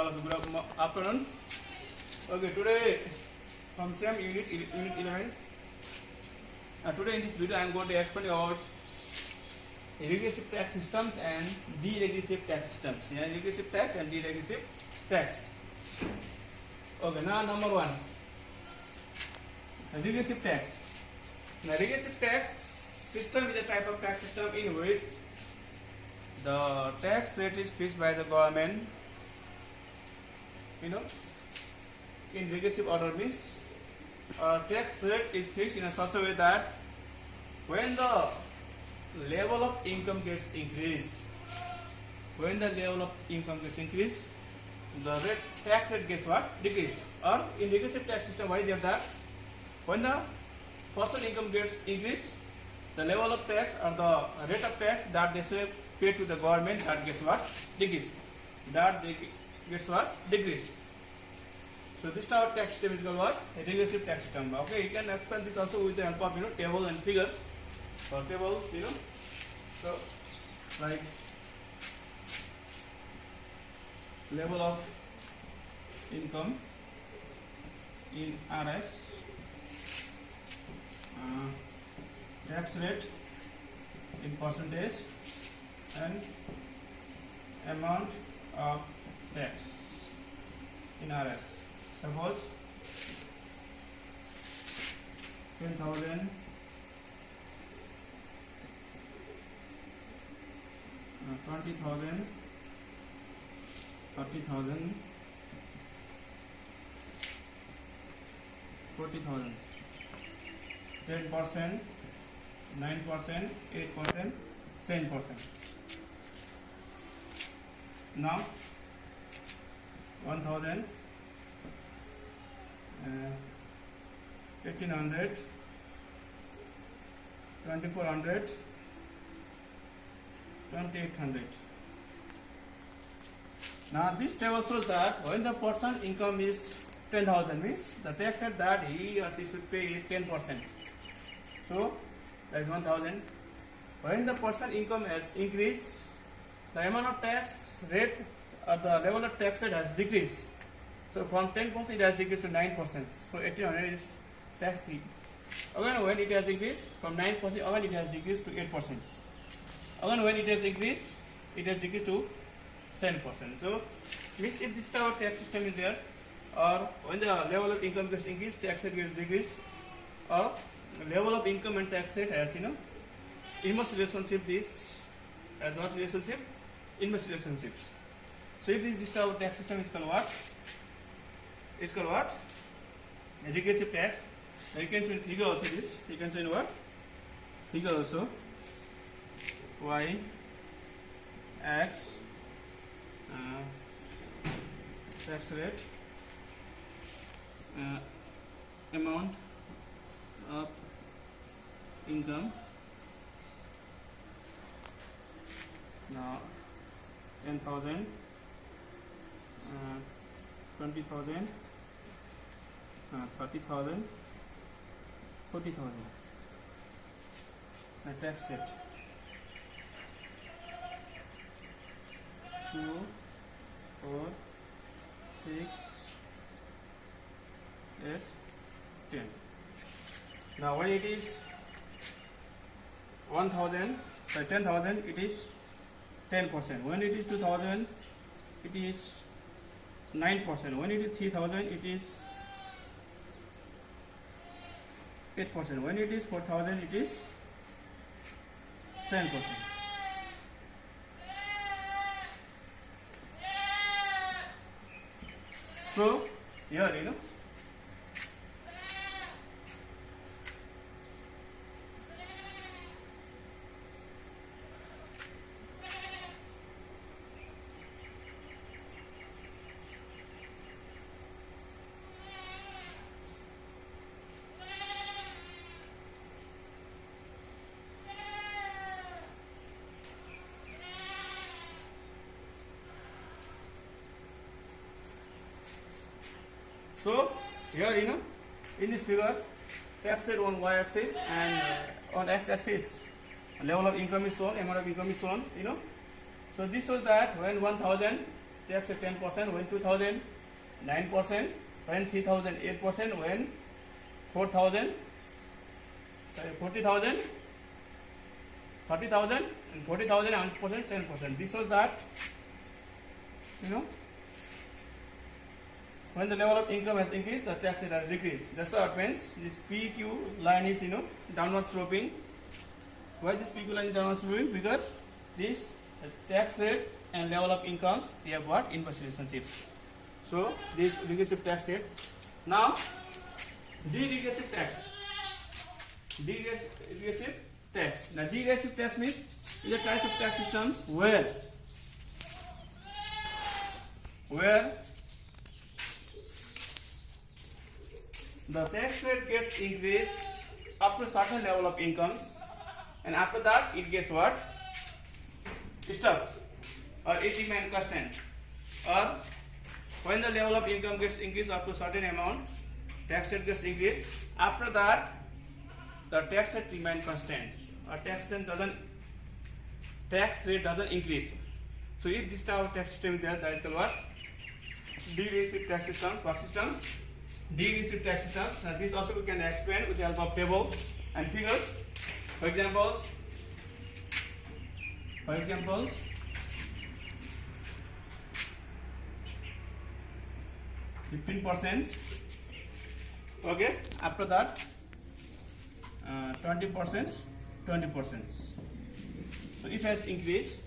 Good afternoon. Okay, today from same unit 11. Today in this video I am going to explain about regressive tax systems and deregressive tax systems. Yeah, regressive tax and deregressive tax. Okay, now number one, regressive tax. Now, regressive tax system is a type of tax system in which the tax rate is fixed by the government. In regressive order means tax rate is fixed in a such a way that when the level of income gets increased, the tax rate gets what? Decrease. Or in regressive tax system, why they have that? When the personal income gets increased, the level of tax or the rate of tax that they should pay to the government, that gets what? Decrease. Decrease. So this type of tax system is called what? A regressive tax system. Okay, you can explain this also with the help of table and figures or tables. So like level of income in RS, tax rate in percentage, and amount of tax in RS. Suppose 10,000, 20,000, 30,000, 40,000, 10%, 9%, 8%, 7%. Now 1,000, 1,800, 2,400, 2,800. Now this table shows that when the person income is 10,000 means the tax rate that he or she should pay is 10%. So that is 1,000. When the person income has increased, the amount of tax rate or the level of tax rate has decreased. So from 10% it has decreased to 9%. So 1,800 is tax free. Again when it has increased from 9%, again it has decreased to 8%. Again when it has increased, it has decreased to 7%. So means if this type of tax system is there, or when the level of income gets increased, tax rate gets decreased, or level of income and tax rate has inverse relationship. This as what relationship? Inverse relationships. So if this type of tax system is called what? It's called what? A regressive tax. Now you can see in figure also this. You can see in what? Figure also. Y, X, tax rate, amount of income. Now 10,000, 20,000, 30,000, 40,000. The tax rate 2, 4, 6, 8, 10. Now when it is 1,000, 10,000, it is 10%. When it is 2,000, it is 9%. When it is 3,000, it is 8%. When it is 4,000, it is 7%. So here so here in this figure, tax rate on y-axis and on x-axis level of income is shown, amount of income is shown. So this shows that when 1,000 tax at 10%, when 2000 9%, when 3000 8%, when 4000 40,000 30,000 and 40,000 100% 7%. This was that, you know, when the level of income has increased, the tax rate has decreased. That's what means this PQ line is, you know, downward sloping. Why this PQ line is downward sloping? Because this tax rate and level of incomes, they have what? Inverse relationship. So this regressive tax rate. Now deregressive tax. Deregressive tax. Now deregressive tax means is a type of tax systems where the tax rate gets increased up to a certain level of incomes, and after that it gets what? Stops, or it remains constant. Or when the level of income gets increased up to a certain amount, tax rate gets increased. After that, the tax rate remains constant, or tax rate doesn't increase. So if this type of tax system is there, that is the what? Degressive tax system. What systems? Degressive tax systems. Now this also we can explain with the help of table and figures. For examples, 15%. Okay. After that, 20%. So it has increased.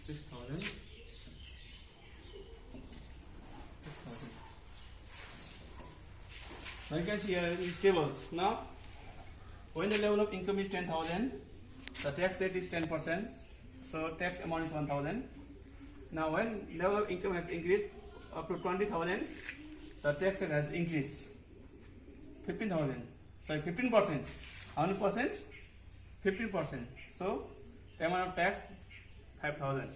$6,000. Now you can see here these tables. Now, when the level of income is 10,000, the tax rate is 10%. So tax amount is 1,000. Now, when level of income has increased up to 20,000, the tax rate has increased 15,000. Sorry, 15%. How many percent? 15%. So the amount of tax 5,000.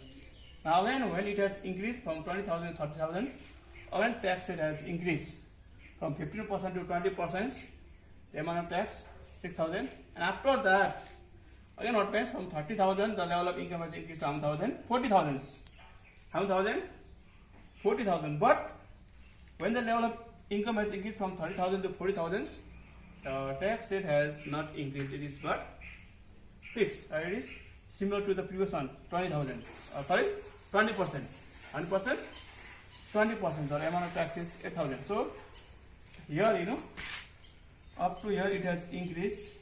Now when it has increased from 20,000 to 30,000, again tax rate has increased from 15% to 20%. The amount of tax 6,000. And after that, again what happens? From 30,000, the level of income has increased to 1,000, 40,000. How many thousand? 40,000. But when the level of income has increased from 30,000 to 40,000, the tax rate has not increased. It is what? Fixed. It is similar to the previous one, 20,000. Sorry, 20%. 100%, 20%. The amount of tax is 8,000. So here, you know, up to here it has increased.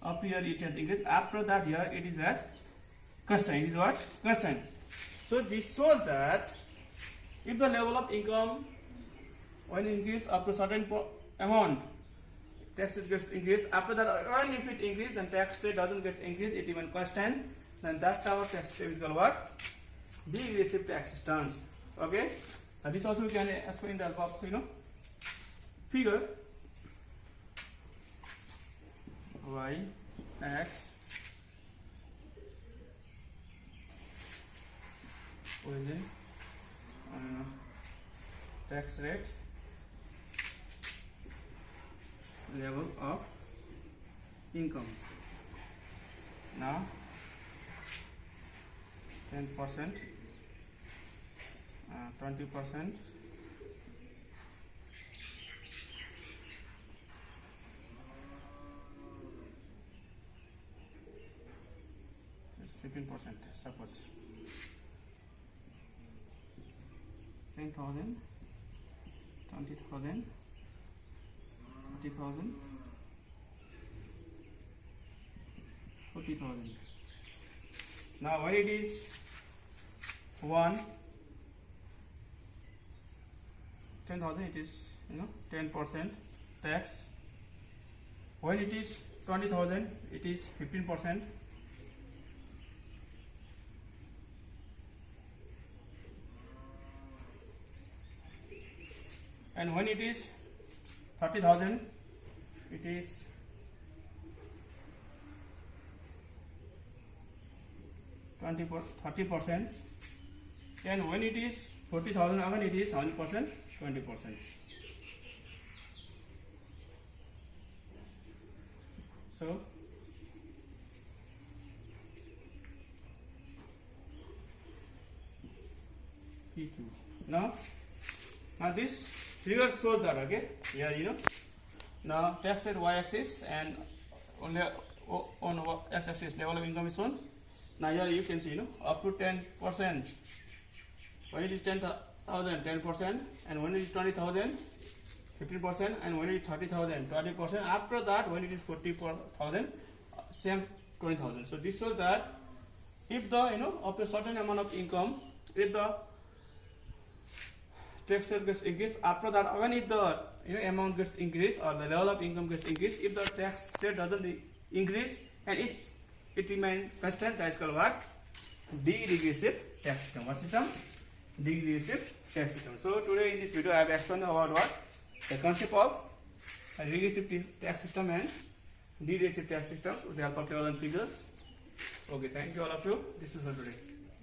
Up to here it has increased. After that, here it is at constant. It is what? Constant. So this shows that if the level of income when increase up to certain amount, tax rate gets increased. After that, again if it increase, then tax rate doesn't get increased, it even constant. Then that our tax system is called what? Degressive tax systems. Okay. And this also we can explain the help of, you know, figure. Y X within tax rate level of income. Now 10%, 20%, 15%, suppose 10,000, 20,000, 30,000, 40,000. Now when it is 10,000, it is, you know, 10% tax. When it is 20,000, it is 15%. And when it is 30,000, it is 30%, and when it is 40,000 again it is how many percent? 20%. So P2. Now this figure shows that, okay, here now tax rate y-axis and only on x-axis level of income is shown. Now here you can see up to 10%. When it is 10,000, 10%, and when it is 20,000, 15%, and when it is 30,000, 20%. After that, when it is 40,000, same 20,000. So this shows that if the of a certain amount of income, if the tax rate gets increased, after that again if the amount gets increased or the level of income gets increased, if the tax rate doesn't increase and if it remains constant, that is called what? Degressive tax system. What system? Degressive tax system. So today in this video I have explained about what? The concept of regressive tax system and degressive tax systems with the help of tables and figures. Okay, thank you all of you. This is for today.